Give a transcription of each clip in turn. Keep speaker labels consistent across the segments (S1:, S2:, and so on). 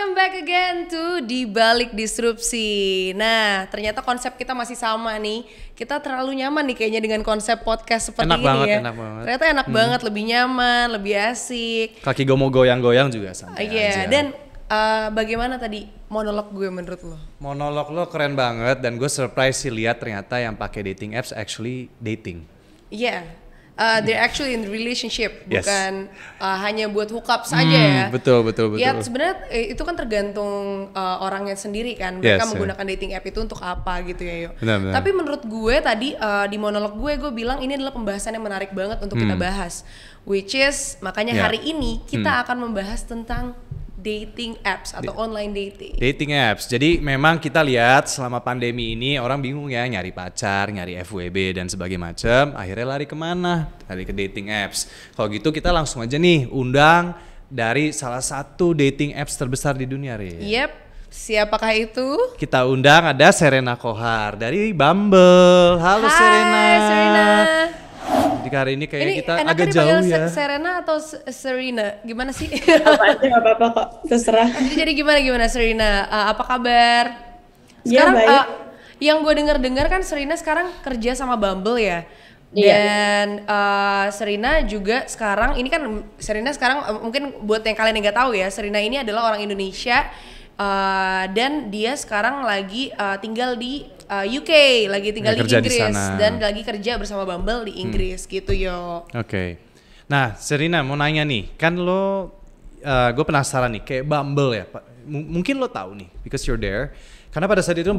S1: welcome back again to Di Balik Disrupsi. Nah, ternyata konsep kita masih sama nih. Kita terlalu nyaman nih kayaknya dengan konsep podcast seperti
S2: enak
S1: ini
S2: banget,
S1: ya.
S2: Enak banget.
S1: Ternyata enak banget, lebih nyaman, lebih asik.
S2: Kaki gue mau goyang-goyang juga santai aja.
S1: Dan bagaimana tadi monolog gue menurut lo?
S2: Monolog lo keren banget dan gue surprise sih lihat ternyata yang pakai dating apps actually dating.
S1: Iya. They're actually in relationship,
S2: Yes.
S1: bukan hanya buat hookup saja ya.
S2: Betul.
S1: Ya sebenarnya itu kan tergantung orangnya sendiri kan. Mereka
S2: Yes,
S1: menggunakan dating app itu untuk apa gitu ya, Yo.
S2: Benar.
S1: Tapi menurut gue tadi di monolog gue bilang ini adalah pembahasan yang menarik banget untuk kita bahas. Which is makanya hari ini kita akan membahas tentang dating apps atau online dating.
S2: Dating apps. Jadi memang kita lihat selama pandemi ini orang bingung ya nyari pacar, nyari FWB dan sebagainya macam. Akhirnya lari kemana? Lari ke dating apps. Kalau gitu kita langsung aja nih undang dari salah satu dating apps terbesar di dunia, Ri.
S1: Yep. Siapakah itu?
S2: Kita undang ada Serena Kohar dari Bumble. Halo Serena.
S1: Hai Serena.
S2: Di hari ini kayaknya
S1: Ini
S2: kita
S1: enaknya
S2: agak
S1: dipanggil
S2: jauh ya.
S1: Serena atau Serena? Gimana sih?
S3: Apa aja nggak apa-apa kok, terserah.
S1: Jadi gimana Serena? Apa kabar?
S3: Ya,
S1: Sekarang
S3: baik.
S1: yang gue dengar kan Serena sekarang kerja sama Bumble ya.
S3: Iya.
S1: Dan Serena juga sekarang ini kan Serena sekarang mungkin buat yang kalian yang nggak tahu ya, Serena ini adalah orang Indonesia dan dia sekarang lagi tinggal di UK, lagi tinggal di
S2: kerja di
S1: Inggris
S2: sana.
S1: dan lagi kerja bersama Bumble di Inggris gitu yo.
S2: Oke. Nah, Serena mau nanya nih, kan lo, gue penasaran nih, kayak Bumble ya, mungkin lo tahu nih, because you're there. Karena pada saat itu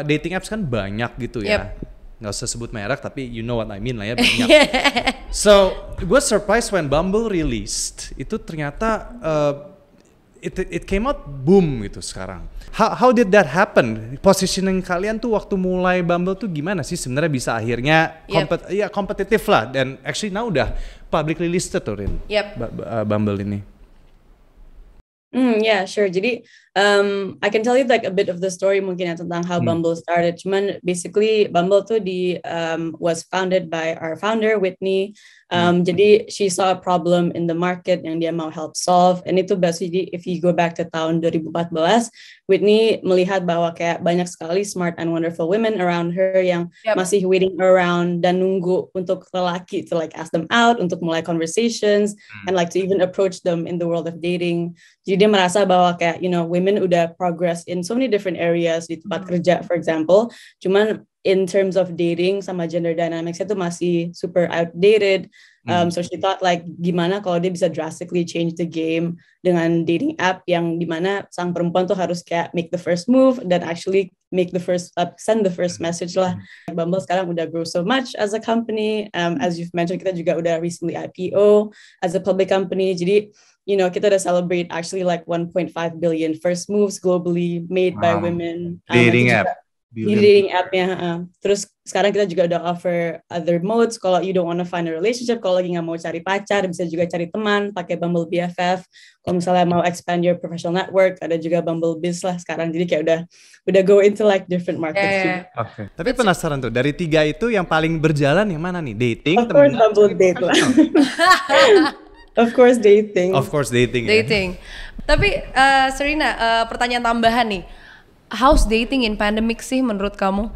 S2: dating apps kan banyak gitu ya. Nggak usah sebut merek, tapi you know what I mean lah ya, banyak. So, gue surprised when Bumble released, itu ternyata it came out boom gitu sekarang. How did that happen? Positioning kalian tuh waktu mulai Bumble tuh gimana sih sebenarnya bisa akhirnya kompetitif lah, dan actually now udah publicly listed tuh Rin. Bumble ini.
S3: Yeah, sure. Jadi, I can tell you like a bit of the story mungkin ya tentang how Bumble started. Cuman basically Bumble tuh was founded by our founder Whitney. Jadi she saw a problem in the market yang dia mau help solve. And itu basically if you go back to tahun 2014, Whitney melihat bahwa kayak banyak sekali smart and wonderful women around her yang masih waiting around dan nunggu untuk lelaki to like ask them out, untuk mulai conversations and like to even approach them in the world of dating. Jadi dia merasa bahwa kayak women udah progress in so many different areas di tempat kerja for example. Cuman in terms of dating sama gender dynamics itu masih super outdated. So she thought like gimana kalau dia bisa drastically change the game dengan dating app yang dimana sang perempuan tuh harus kayak make the first move dan actually make the first send the first message lah. Bumble sekarang udah grow so much as a company. As you've mentioned kita juga udah recently IPO as a public company. Jadi kita udah celebrate actually like 1.5 billion first moves globally made by women.
S2: Dating app.
S3: Di dating app-nya. Terus sekarang kita juga udah offer other modes. Kalau you don't want to find a relationship, kalau lagi nggak mau cari pacar, bisa juga cari teman, pakai Bumble BFF. Kalau misalnya mau expand your professional network, ada juga Bumble Biz lah sekarang. Jadi kayak udah go into like different markets juga.
S2: Okay. Tapi penasaran tuh, dari 3 itu yang paling berjalan yang mana nih? Dating?
S3: Of course Bumble Date lah. Of course dating.
S2: Of course dating.
S1: Dating. Tapi Serena, pertanyaan tambahan nih. How's dating in pandemic sih menurut kamu?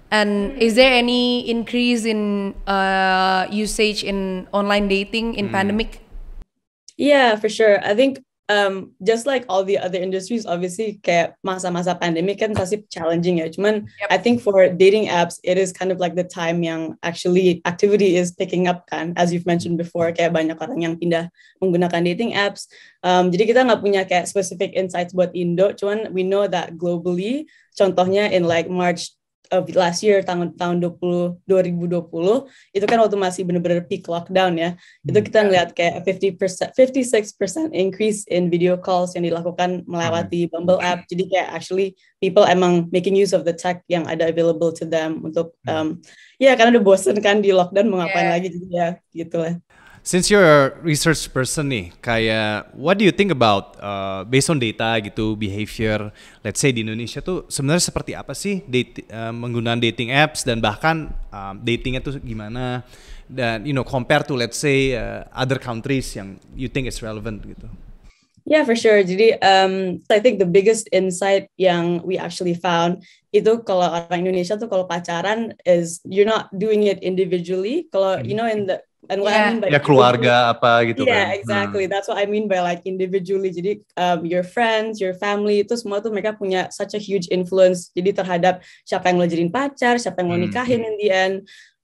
S1: And is there any increase in usage in online dating in pandemic?
S3: Yeah, for sure. I think just like all the other industries, obviously kayak masa-masa pandemic kan pasti challenging ya. Cuman I think for dating apps, it is kind of like the time yang actually activity is picking up kan. As you've mentioned before, kayak banyak orang yang pindah menggunakan dating apps. Jadi kita nggak punya kayak specific insights buat Indo. Cuman we know that globally, contohnya in like March of last year tahun 2020 itu kan waktu masih benar-benar peak lockdown ya. Itu kita ngeliat kayak 56% increase in video calls yang dilakukan melewati Bumble app. Jadi kayak actually people emang making use of the tech yang ada available to them untuk karena udah bosen kan di lockdown mau ngapain lagi, jadi ya gitu lah.
S2: Since you're a research person nih, kayak what do you think about based on data gitu, behavior, let's say di Indonesia tuh sebenarnya seperti apa sih menggunakan dating apps dan bahkan datingnya tuh gimana, dan compare to let's say other countries yang you think is relevant gitu.
S3: Yeah, for sure. Jadi, I think the biggest insight yang we actually found itu kalau orang Indonesia tuh kalau pacaran is you're not doing it individually. Kalau you know and what I mean by
S2: ya keluarga apa gitu
S3: yeah,
S2: kan.
S3: exactly. That's what I mean by like individually. Jadi your friends, your family itu semua tuh mereka punya such a huge influence. Jadi terhadap siapa yang lo jadiin pacar, siapa yang lo nikahin in the end.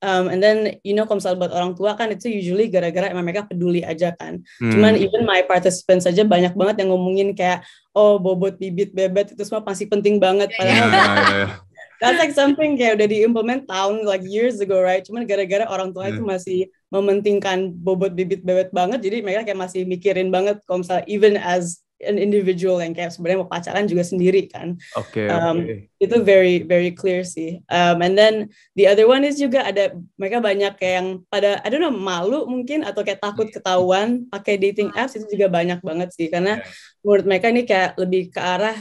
S3: And then kalau misalnya buat orang tua kan itu usually gara-gara emang mereka peduli aja kan. Cuman even my participants aja banyak banget yang ngomongin kayak oh bobot bibit bebet itu semua masih penting banget. Padahal that's like something kayak udah diimplement tahun like years ago, right? Cuman gara-gara orang tua itu masih mementingkan bobot bibit bebet banget, jadi mereka kayak masih mikirin banget kalau misalnya even as an individual yang kayak sebenarnya mau pacaran juga sendiri kan. Itu very very clear sih. And then the other one is juga ada mereka banyak kayak yang pada I don't know malu mungkin atau kayak takut ketahuan pakai dating apps itu juga banyak banget sih karena menurut mereka ini kayak lebih ke arah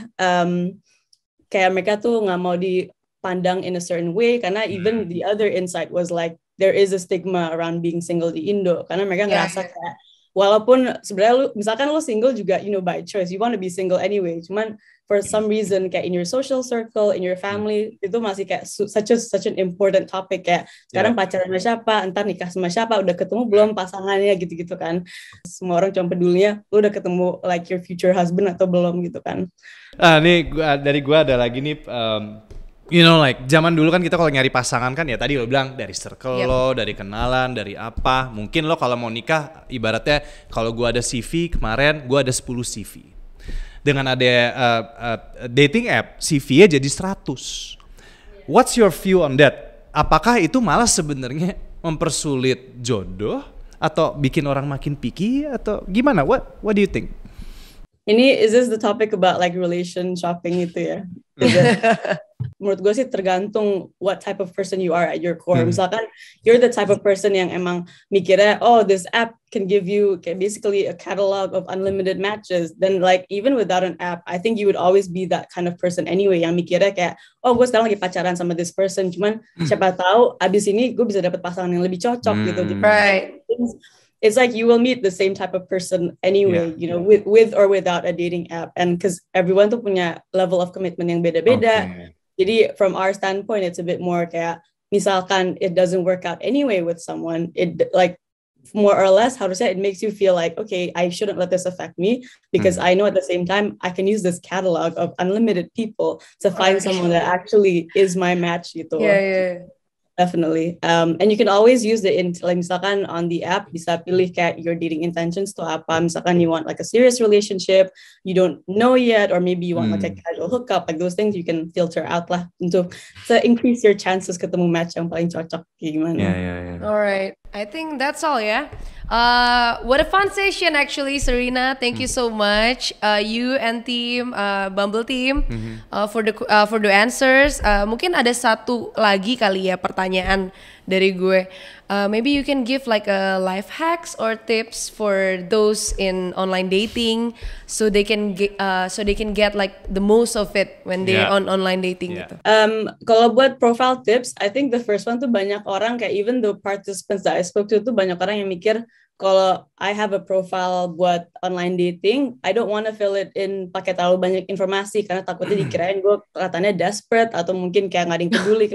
S3: kayak mereka tuh nggak mau dipandang in a certain way karena even the other insight was like there is a stigma around being single di Indo karena mereka ngerasa kayak walaupun sebenarnya misalkan lu single juga by choice you want to be single anyway cuman for some reason kayak in your social circle in your family itu masih kayak such an important topic kayak sekarang pacaran sama siapa entar nikah sama siapa udah ketemu belum pasangannya gitu-gitu kan semua orang cuma pedulinya lu udah ketemu like your future husband atau belum gitu kan.
S2: Nih dari gua ada lagi nih like zaman dulu kan kita kalau nyari pasangan kan ya tadi lo bilang dari circle lo, dari kenalan, dari apa. Mungkin lo kalau mau nikah ibaratnya kalau gua ada CV kemarin, gua ada 10 CV. Dengan ada dating app, CV-nya jadi 100. What's your view on that? Apakah itu malah sebenarnya mempersulit jodoh atau bikin orang makin picky atau gimana? What do you think?
S3: Is this the topic about like relation shopping itu ya? Menurut gue sih tergantung what type of person you are at your core. Misalkan you're the type of person yang emang mikirnya, oh this app can give you basically a catalog of unlimited matches. Then like even without an app, I think you would always be that kind of person anyway. Yang mikirnya kayak, oh gue sekarang lagi pacaran sama this person. Cuman siapa tahu abis ini gue bisa dapet pasangan yang lebih cocok gitu.
S1: Right.
S3: It's like you will meet the same type of person anyway, with or without a dating app. And because everyone tuh punya level of commitment yang beda-beda. Jadi from our standpoint, it's a bit more kayak misalkan it doesn't work out anyway with someone, it like more or less harusnya it makes you feel like, okay, I shouldn't let this affect me because I know at the same time I can use this catalog of unlimited people to find someone that actually is my match gitu.
S1: Yeah.
S3: Definitely. And you can always use like misalkan on the app bisa pilih kayak your dating intentions to apa. Misalkan you want like a serious relationship, you don't know yet, or maybe you want like a casual hookup, like those things you can filter out lah untuk to increase your chances ketemu match yang paling cocok gimana.
S2: Yeah.
S1: Alright, I think that's all ya. What a fun session actually, Serena. Thank you so much, you and team Bumble team for the answers. Mungkin ada satu lagi kali ya pertanyaan dari gue. Maybe you can give like a life hacks or tips for those in online dating, so they can get like the most of it when they on online dating gitu.
S3: Kalau buat profile tips, I think the first one tuh banyak orang kayak even the participants that I spoke to tuh banyak orang yang mikir kalau I have a profile buat online dating, I don't want to fill it in pakai terlalu banyak informasi karena takutnya dikirain gue kelihatannya desperate atau mungkin kayak nggak ada yang peduli.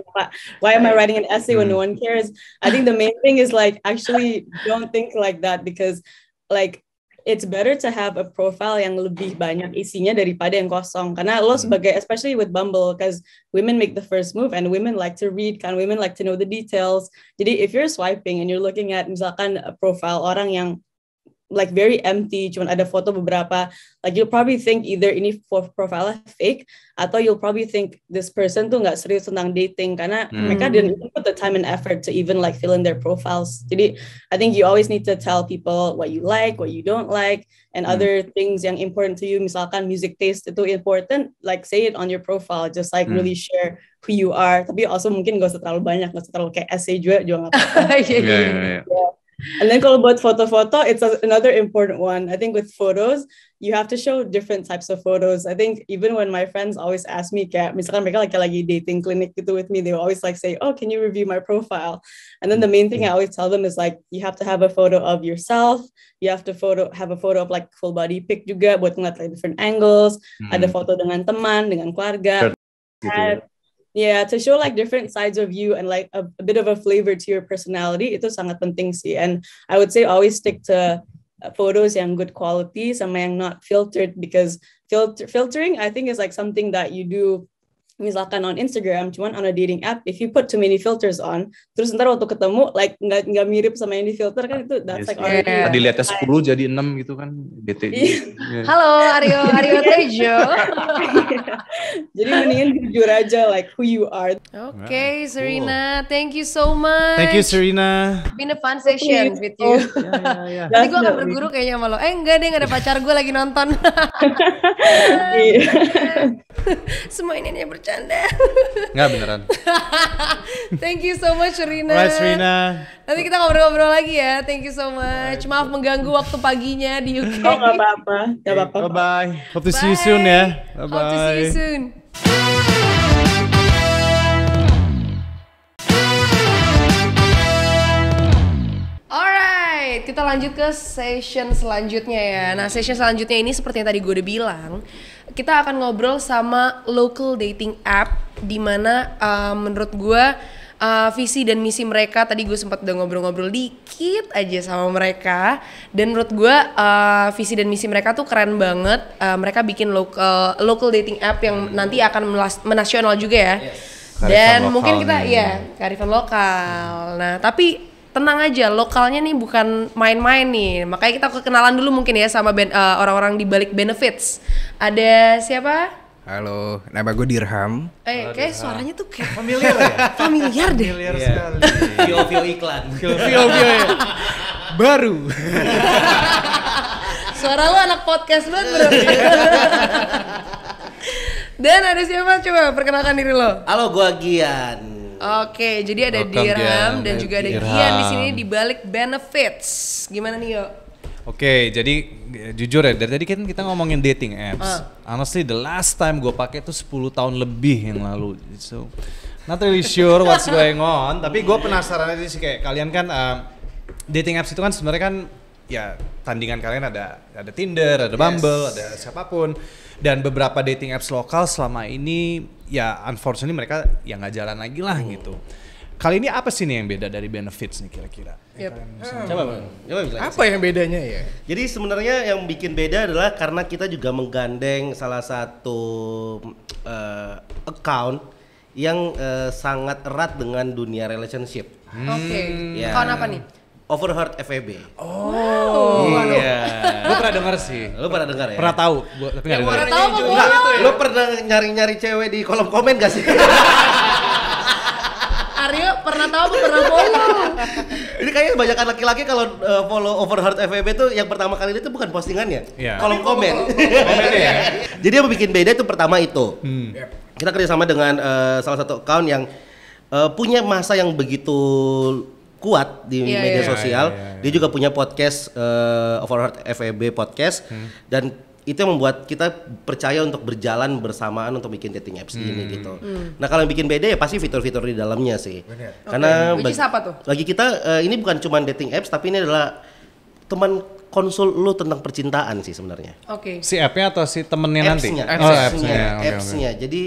S3: Why am I writing an essay when no one cares? I think the main thing is like actually don't think like that because like it's better to have a profile yang lebih banyak isinya daripada yang kosong. Karena lo sebagai, especially with Bumble, because women make the first move and women like to read, kan women like to know the details. Jadi if you're swiping and you're looking at misalkan a profile orang yang like very empty, cuman ada foto beberapa, like you'll probably think either ini profile fake atau you'll probably think this person tuh nggak serius tentang dating karena mereka didn't put the time and effort to even like fill in their profiles. Jadi I think you always need to tell people what you like, what you don't like, and other things yang important to you. Misalkan music taste itu important, like say it on your profile, just like really share who you are. Tapi also mungkin gak usah terlalu banyak, gak usah terlalu kayak essay juga nggak apa-apa.
S2: Yeah.
S3: And then kalau buat foto-foto, it's another important one. I think with photos, you have to show different types of photos. I think even when my friends always ask me, kayak misalkan mereka lagi dating clinic gitu with me, they will always like say, oh, can you review my profile? And then the main thing I always tell them is like, you have to have a photo of yourself. You have to have a photo of like full body pic juga buat ngeliat like different angles. Ada foto dengan teman, dengan keluarga. And, yeah, to show like different sides of you and like a bit of a flavor to your personality, itu sangat penting sih. And I would say always stick to photos yang good quality sama yang not filtered, because filtering I think is like something that you do misalkan on Instagram, cuman on a dating app, if you put too many filters on, terus ntar waktu ketemu like nggak mirip sama yang di filter kan, itu that's like already.
S2: Tadi lihatnya 10 jadi 6 gitu kan, DT.
S1: Halo Aryo Tejo.
S3: Jadi mendingan jujur aja like who you are.
S1: Okay, Serena, thank you so much.
S2: Thank you, Serena.
S1: Been a fun session with you. Nanti gue akan berguru kayaknya sama lo. Enggak deh, gak ada pacar, gue lagi nonton. Semua ini hanya bercanda.
S2: Nggak, beneran.
S1: Thank you so much, Serena.
S2: Alright, Serena.
S1: Nanti kita ngobrol-ngobrol lagi ya. Thank you so much. Maaf mengganggu waktu paginya di UK.
S3: Oh, gak apa-apa.
S2: Bye-bye. Hope to see you soon ya. Bye-bye.
S1: Hope to see you soon. Alright, kita lanjut ke session selanjutnya ya. Nah, session selanjutnya ini seperti yang tadi gue udah bilang, kita akan ngobrol sama local dating app, dimana menurut gue visi dan misi mereka, tadi gue sempat udah ngobrol-ngobrol dikit aja sama mereka, dan menurut gue visi dan misi mereka tuh keren banget. Mereka bikin local dating app yang nanti akan menasional juga ya. Dan mungkin kita kearifan lokal. Nah, tapi tenang aja, lokalnya nih bukan main-main nih. Makanya kita kenalan dulu mungkin ya sama orang-orang di balik Benefits. Ada siapa?
S4: Halo, nama gue Dirham.
S1: Kayak suaranya tuh kayak
S2: Familiar ya?
S1: familiar deh.
S2: Familiar sekali.
S5: Vio iklan.
S2: Vio ya. Baru.
S1: Suara lu anak podcast banget bro. Dan ada siapa? Coba perkenalkan diri lo.
S5: Halo, gue Gian.
S1: Oke, jadi ada
S2: Welcome,
S1: Dirham
S2: Gian.
S1: dan juga ada
S2: Dirham.
S1: Gian di sini di balik Benefits. Gimana nih, Yo?
S2: Oke, jadi jujur ya, dari tadi kan kita ngomongin dating apps. Honestly, the last time gue pakai itu 10 tahun lebih yang lalu. So, not really sure what's going on. Tapi gue penasaran aja sih, kayak kalian kan dating apps itu kan sebenarnya kan ya tandingan kalian ada Tinder, ada Bumble, ada siapapun. Dan beberapa dating apps lokal selama ini ya unfortunately mereka ya nggak jalan lagi lah gitu. Kali ini apa sih nih yang beda dari Benefits nih kira-kira?
S5: Coba Bang.
S4: Apa yang bedanya ya?
S5: Jadi sebenarnya yang bikin beda adalah karena kita juga menggandeng salah satu account yang sangat erat dengan dunia relationship.
S1: Oke.
S5: Ya.
S1: Account apa nih?
S5: Overheard FEB.
S2: Iya. Gue pernah dengar sih.
S5: Lu pernah dengar ya?
S2: Pernah tahu, tapi nggak dengar.
S1: Pernah tahu apa
S5: Enggak,
S1: follow?
S5: lu pernah nyari-nyari cewek di kolom komen gak sih?
S1: Aryo pernah tahu apa pernah follow?
S5: Ini kayaknya kebanyakan laki-laki kalau follow Overheard FEB tuh yang pertama kali itu bukan postingannya,
S2: Iya.
S5: kolom komen.
S2: ya.
S5: Jadi yang bikin beda itu pertama itu. Kita kerjasama dengan salah satu account yang punya masa yang begitu kuat di media sosial. Dia juga punya podcast Overheard FEB podcast dan itu yang membuat kita percaya untuk berjalan bersamaan untuk bikin dating apps ini gitu. Nah kalau yang bikin beda ya pasti fitur-fitur di dalamnya sih. Karena
S1: Which is apa tuh?
S5: bagi kita ini bukan cuma dating apps tapi ini adalah teman konsul lu tentang percintaan sih sebenarnya.
S1: Oke.
S2: Si app-nya atau si temennya nanti?
S5: Apps-nya,
S2: Oh,
S5: apps-nya,
S2: Oke,
S5: apps-nya. Jadi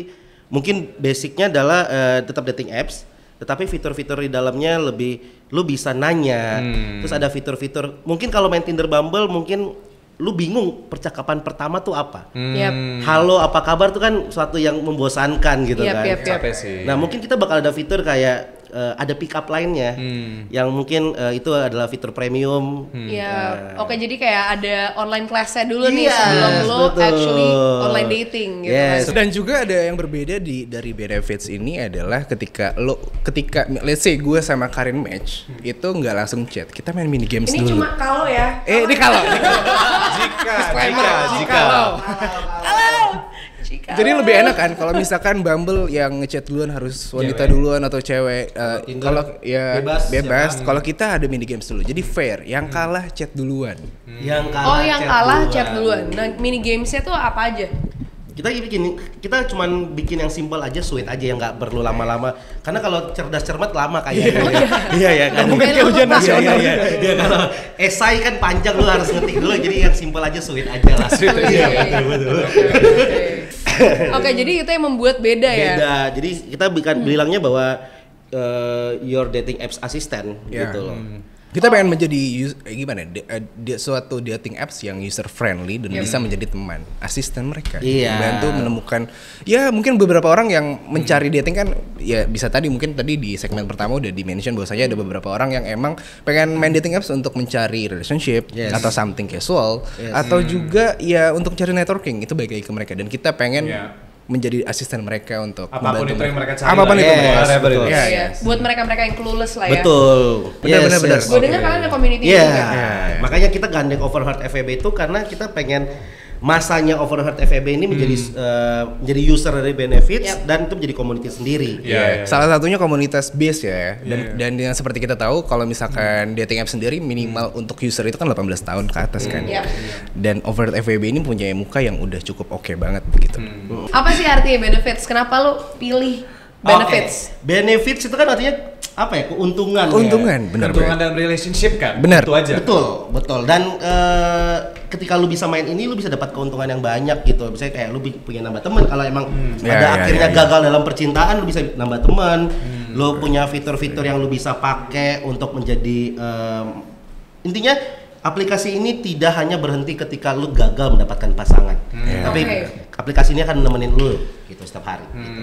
S5: mungkin basicnya adalah tetap dating apps, tetapi fitur-fitur di dalamnya lebih lu bisa nanya. Terus ada fitur-fitur. Mungkin kalau main Tinder Bumble mungkin lu bingung percakapan pertama tuh apa. Halo, apa kabar tuh kan suatu yang membosankan gitu kan.
S2: Capek sih.
S5: Nah mungkin kita bakal ada fitur kayak ada pick up lainnya yang mungkin itu adalah fitur premium.
S1: Iya. Oke, jadi kayak ada online class-nya dulu nih
S5: Iya,
S1: sebelum lo
S5: betul.
S1: actually online dating gitu.
S5: Yes.
S4: Dan juga ada yang berbeda dari Benefits ini adalah ketika let's say gue sama Karin match, itu nggak langsung chat, kita main mini games
S1: Ini
S4: dulu.
S1: cuma kalau ya.
S4: Ini kalau
S2: Jika.
S4: Halo. Jadi lebih enak kan kalau misalkan Bumble yang ngechat duluan harus wanita duluan atau cewek. Kalau ya bebas. Kalau kita ada mini games dulu. Jadi fair. Yang kalah chat duluan.
S5: Yang kalah
S1: chat duluan. Nah, mini gamesnya tuh apa aja?
S5: Kita cuman bikin yang simple aja, sweet aja, yang nggak perlu lama-lama. Karena kalau cerdas cermat lama kayaknya. Iya kan.
S4: Mungkin kayak ujian nasional.
S5: Iya kalau esai kan panjang, lu harus ngetik dulu. Jadi yang simple aja, sweet aja lah. Betul.
S1: Oke, jadi itu yang membuat beda ya.
S5: Beda. Jadi kita bilangnya bahwa your dating apps assistant gitu loh.
S4: Kita pengen menjadi suatu dating apps yang user friendly dan bisa menjadi teman, asisten mereka. Membantu menemukan, ya mungkin beberapa orang yang mencari dating kan, ya bisa mungkin tadi di segmen pertama udah di-mention bahwasanya ada beberapa orang yang emang pengen main dating apps untuk mencari relationship atau something casual, atau juga ya untuk cari networking, itu baik lagi ke mereka. Dan kita pengen menjadi asisten mereka untuk
S2: apapun itu yang mereka cari.
S4: Apapun itu mereka.
S1: Buat mereka-mereka yang clueless lah ya.
S5: Betul.
S4: Benar.
S1: Gue dengar kalian ada community juga.
S5: Makanya kita gandeng Overheard FEB itu karena kita pengen masanya Overheard FEB ini menjadi user dari benefits dan itu menjadi komunitas sendiri.
S4: Salah satunya komunitas base ya. Dan yang seperti kita tahu kalau misalkan dating app sendiri minimal untuk user itu kan 18 tahun ke atas kan. Dan Overheard FEB ini punya muka yang udah cukup oke banget begitu.
S1: Apa sih artinya benefits? Kenapa lu pilih benefits?
S5: Benefits itu kan artinya apa ya? Keuntungan.
S4: Benar.
S2: Keuntungan dalam relationship kan.
S4: Benar.
S2: Itu aja.
S5: Betul. Dan ketika lu bisa main ini, lu bisa dapat keuntungan yang banyak gitu. Misalnya kayak lu punya nambah teman. Kalau emang akhirnya gagal dalam percintaan, lu bisa nambah teman. Lu punya fitur-fitur yang lu bisa pakai untuk menjadi intinya aplikasi ini tidak hanya berhenti ketika lu gagal mendapatkan pasangan, tapi aplikasi ini akan nemenin lu gitu setiap hari. Gitu.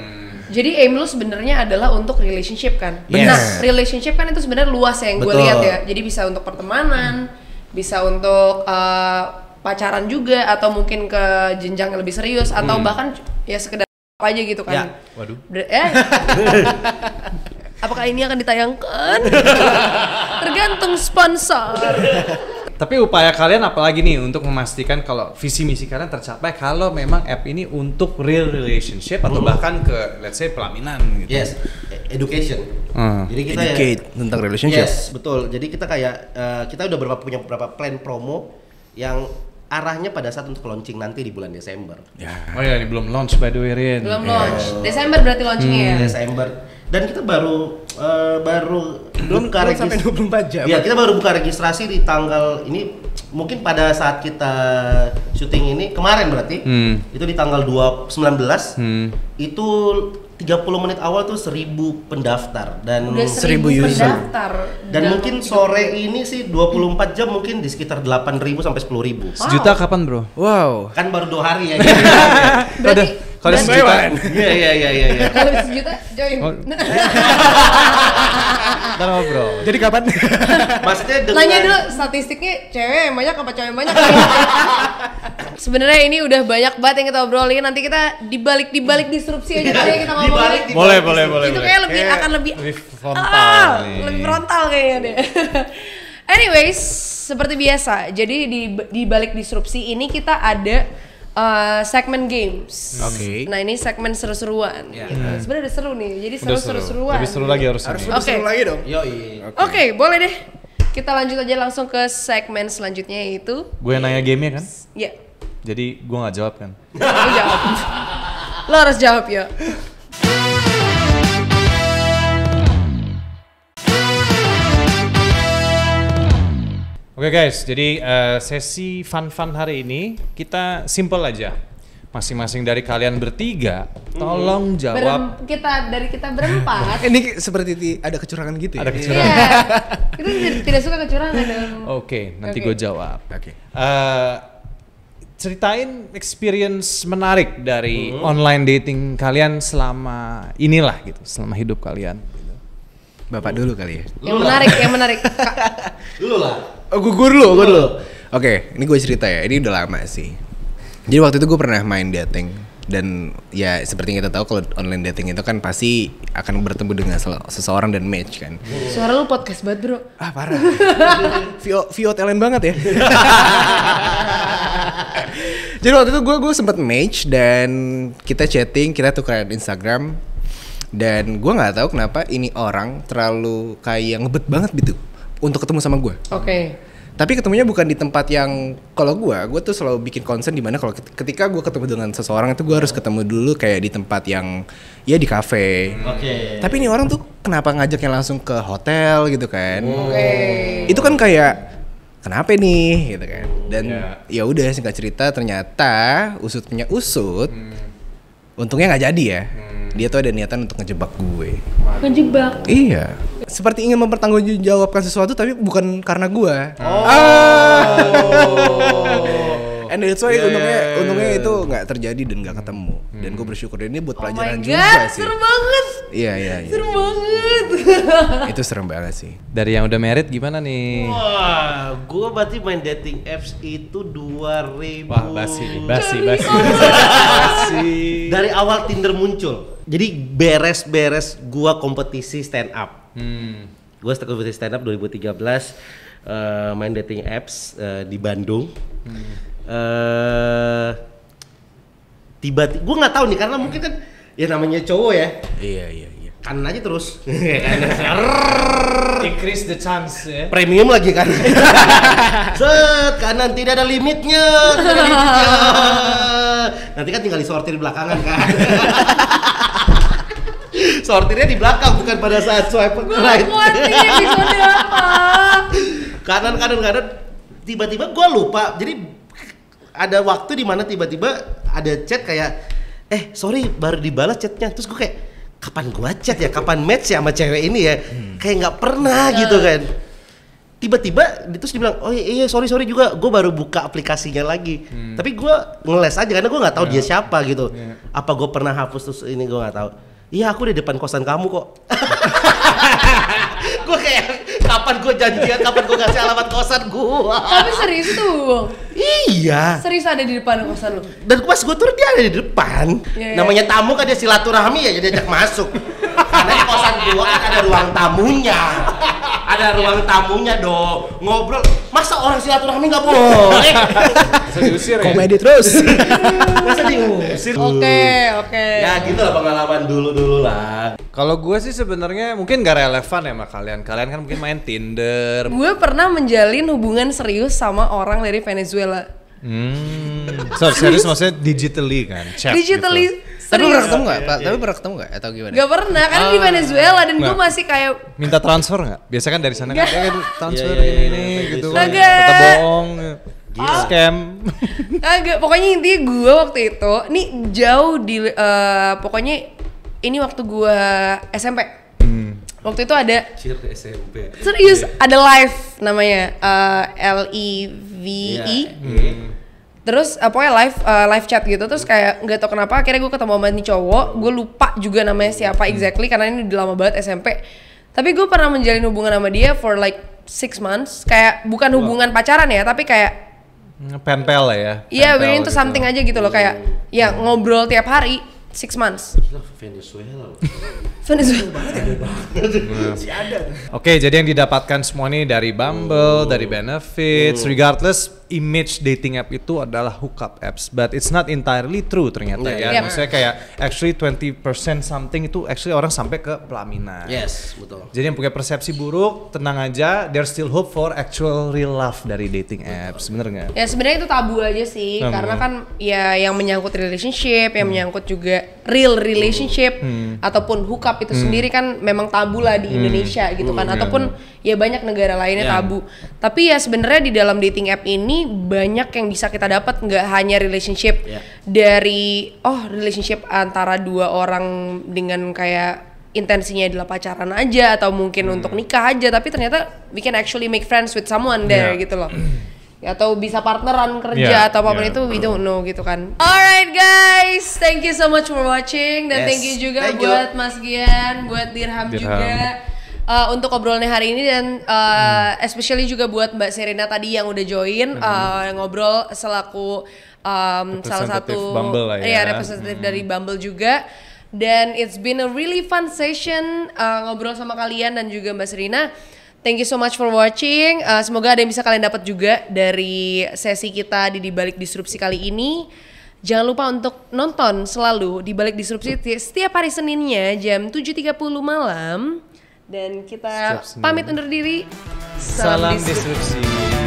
S1: Jadi aim lu sebenarnya adalah untuk relationship kan?
S4: Yes.
S1: Nah, relationship kan itu sebenarnya luas ya yang gue lihat ya. Jadi bisa untuk pertemanan, bisa untuk pacaran juga, atau mungkin ke jenjang yang lebih serius, atau bahkan ya sekedar apa aja gitu kan?
S5: Ya.
S2: Waduh.
S1: Apakah ini akan ditayangkan? Tergantung sponsor.
S2: Tapi upaya kalian apalagi nih untuk memastikan kalau visi misi kalian tercapai kalau memang app ini untuk real relationship atau bahkan ke let's say pelaminan gitu.
S5: Yes, education. Jadi kita
S4: educate tentang relationship.
S5: Yes, betul. Jadi kita kayak kita udah punya beberapa plan promo yang arahnya pada saat untuk launching nanti di bulan Desember.
S2: Oh ya, ini belum launch by the way, Rin.
S1: Belum launch. Desember berarti launchingnya ya?
S5: Desember. Dan kita baru buka
S4: sampai 24 jam.
S5: Ya, kita baru buka registrasi di tanggal ini, mungkin pada saat kita syuting ini kemarin berarti. Itu di tanggal 19. Itu 30 menit awal tuh 1.000 pendaftar dan
S1: 1.000
S4: user.
S5: Dan mungkin sore ini sih 24 jam mungkin di sekitar 8.000 sampai 10.000.
S2: Sejuta kapan, Bro?
S4: Wow.
S5: Kan baru 2 hari ya.
S1: Berarti
S2: Kalau sejuta.
S5: Iya.
S1: kalau sejuta join.
S2: Ntar ngobrol.
S4: Jadi kapan?
S5: Maksudnya dengan
S1: Nanya dulu statistiknya cewek yang banyak apa cowok yang banyak. Sebenarnya ini udah banyak banget yang kita obrolin. Nanti kita dibalik disrupsi aja kali ya kita ngomongin.
S2: Boleh.
S1: Itu kayak akan lebih
S2: frontal.
S1: lebih frontal kayaknya deh. Anyways, seperti biasa. Jadi di balik disrupsi ini kita ada segmen games.
S4: Oke.
S1: Nah, ini segmen seru-seruan. Gitu. Sebenarnya udah seru nih. Jadi seru-seruan.
S2: Lebih seru lagi harusnya.
S4: Harus lebih seru lagi dong.
S5: Yoi.
S1: Oke, boleh deh. Kita lanjut aja langsung ke segmen selanjutnya, yaitu
S2: Gue nanya gamenya kan?
S1: ya.
S2: Jadi gue nggak jawab kan?
S1: Lo jawab. Lo harus jawab ya.
S2: Oke guys, jadi sesi fun hari ini kita simple aja. Masing-masing dari kalian bertiga, tolong jawab.
S1: Dari kita berempat.
S4: Ini seperti ada kecurangan gitu ya.
S2: Ada kecurangan.
S1: Iya. Kita tidak suka kecurangan dalam.
S2: Oke, nanti gue jawab.
S4: Oke.
S2: Ceritain experience menarik dari online dating kalian selama inilah gitu, selama hidup kalian.
S4: Bapak dulu kali ya.
S1: Yang menarik.
S5: Dulu lah.
S4: Oh, gue dulu. Oke, ini gue cerita ya. Ini udah lama sih. Jadi waktu itu gue pernah main dating dan ya seperti yang kita tahu kalau online dating itu kan pasti akan bertemu dengan seseorang dan match kan.
S1: Suara lu podcast banget, Bro.
S4: Ah, parah. VO talent banget ya. Jadi waktu itu gue sempet match dan kita chatting, kita tukeran Instagram. Dan gue nggak tahu kenapa ini orang terlalu kayak ngebet banget gitu untuk ketemu sama gue.
S1: Oke.
S4: Tapi ketemunya bukan di tempat yang, kalau gue tuh selalu bikin concern di mana kalau ketika gue ketemu dengan seseorang itu gue harus ketemu dulu kayak di tempat yang ya di kafe.
S5: Oke.
S4: Tapi ini orang tuh kenapa ngajaknya langsung ke hotel gitu kan?
S1: Oke.
S4: Itu kan kayak kenapa nih gitu kan? Dan ya udah singkat cerita ternyata usut punya usut. Untungnya nggak jadi ya. Dia tuh ada niatan untuk ngejebak gue.
S1: Ngejebak.
S4: Iya. Seperti ingin mempertanggungjawabkan sesuatu tapi bukan karena gue. And that's why untungnya itu nggak terjadi dan nggak ketemu. Dan gue bersyukur, dan ini buat pelajaran juga sih.
S1: Seru banget.
S4: Iya.
S1: Seru banget.
S4: Itu serem banget sih.
S2: Dari yang udah married gimana nih?
S5: Wah, gue berarti main dating apps itu 2000.
S2: Wah, basi.
S5: Dari awal Tinder muncul. Jadi beres gua kompetisi stand up. Gua kompetisi stand up 2013, main dating apps di Bandung. Tiba-tiba gua nggak tahu nih karena mungkin kan ya namanya cowok ya.
S4: Iya.
S5: Kanan aja terus.
S2: Increase the chance ya.
S5: Premium lagi kan. Set, kanan tidak ada limitnya. Nanti kan tinggal disortir di belakangan kan. Sortirnya di belakang bukan pada saat swipe right.
S1: Kuat nih episode apa?
S5: Kanan. Tiba-tiba gue lupa. Jadi ada waktu di mana tiba-tiba ada chat kayak, sorry baru dibalas chatnya. Terus gue kayak, kapan gue chat ya? Kapan match ya sama cewek ini ya? Kayak nggak pernah gitu kan. Tiba-tiba terus dibilang, oh iya sorry juga, gue baru buka aplikasinya lagi. Tapi gue ngeles aja karena gue nggak tahu dia siapa gitu. Apa gue pernah hapus terus ini gue nggak tahu. Iya aku di depan kosan kamu kok. Gue kayak kapan gue janjian, kapan gue kasih alamat kosan gue.
S1: Tapi serius tuh.
S5: Iya.
S1: Serius ada di depan kosan lu.
S5: Dan pas gue turun dia ada di depan.
S1: Iya.
S5: Namanya tamu kan dia silaturahmi ya jadi ajak masuk. Karena di kosan gue kan ada ruang tamunya. Ada ruang tamunya dong. Ngobrol. Masa orang silaturahmi nggak boleh?
S2: Bisa diusir ya?
S4: Komedi terus.
S5: Masa diusir?
S1: Oke.
S5: Ya gitu lah pengalaman dulu lah.
S2: Kalau gue sih sebenarnya mungkin gak relevan ya sama kalian. Kalian kan mungkin main Tinder.
S1: Gue pernah menjalin hubungan serius sama orang dari Venezuela.
S2: So, serius maksudnya digitally kan? Chat
S1: Digitally
S2: gitu.
S4: Tapi
S1: serius.
S4: pernah ketemu nggak? Tapi pernah ketemu nggak? Atau gimana?
S1: Gak pernah, karena di Venezuela dan gue
S2: Nggak.
S1: masih kayak
S2: Minta transfer nggak? Biasa kan dari sana kan dia transfer
S5: Iya,
S2: ini gitu.
S1: Kagak.
S2: Kata bohong. Scam.
S1: kagak. Pokoknya intinya gue waktu itu, nih jauh di, pokoknya ini waktu gue SMP. Waktu itu ada
S5: SMP.
S1: serius ada live namanya LEVE. Terus pokoknya live chat gitu, terus kayak nggak tau kenapa akhirnya gue ketemu sama nih cowok, gue lupa juga namanya siapa exactly karena ini udah lama banget SMP. Tapi gue pernah menjalin hubungan sama dia for like 6 months, kayak bukan hubungan pacaran ya, tapi kayak
S2: Penpel lah ya.
S1: iya
S2: Penpel
S1: we're into
S2: gitu.
S1: something aja gitu loh, kayak ya ngobrol tiap hari 6 months.
S5: Venezuela.
S1: Venezuela.
S2: Oke, jadi yang didapatkan semua nih dari Bumble, dari Benefits, regardless image dating app itu adalah hookup apps, but it's not entirely true ternyata ya.
S1: Yep.
S2: Maksudnya kayak actually 20% something itu actually orang sampai ke pelaminan.
S5: Yes, betul.
S2: Jadi yang punya persepsi buruk, tenang aja, there's still hope for actual real love dari dating apps, bener nggak?
S1: Ya sebenarnya itu tabu aja sih,
S2: Tabu.
S1: karena kan ya yang menyangkut relationship, yang menyangkut juga real relationship ataupun hookup itu sendiri kan memang tabu lah di Indonesia gitu kan, ataupun ya banyak negara lainnya tabu. Tapi ya sebenarnya di dalam dating app ini banyak yang bisa kita dapat, nggak hanya relationship dari relationship antara dua orang dengan kayak intensinya adalah pacaran aja atau mungkin untuk nikah aja, tapi ternyata we can actually make friends with someone there gitu loh. Ya, atau bisa partneran kerja atau apapun itu we don't know gitu kan. Alright guys, thank you so much for watching dan
S5: Yes,
S1: thank you juga
S5: thank you.
S1: buat Mas Gian, buat Dirham juga untuk obrolannya hari ini dan especially juga buat Mbak Serena tadi yang udah join ngobrol selaku salah satu
S2: Bumble lah ya.
S1: representatif dari Bumble juga. Dan it's been a really fun session ngobrol sama kalian dan juga Mbak Serena. Thank you so much for watching. Semoga ada yang bisa kalian dapat juga dari sesi kita di Balik Disrupsi kali ini. Jangan lupa untuk nonton selalu di Balik Disrupsi setiap hari Seninnya jam 7.30 malam. Dan kita pamit undur diri.
S2: Salam disrupsi.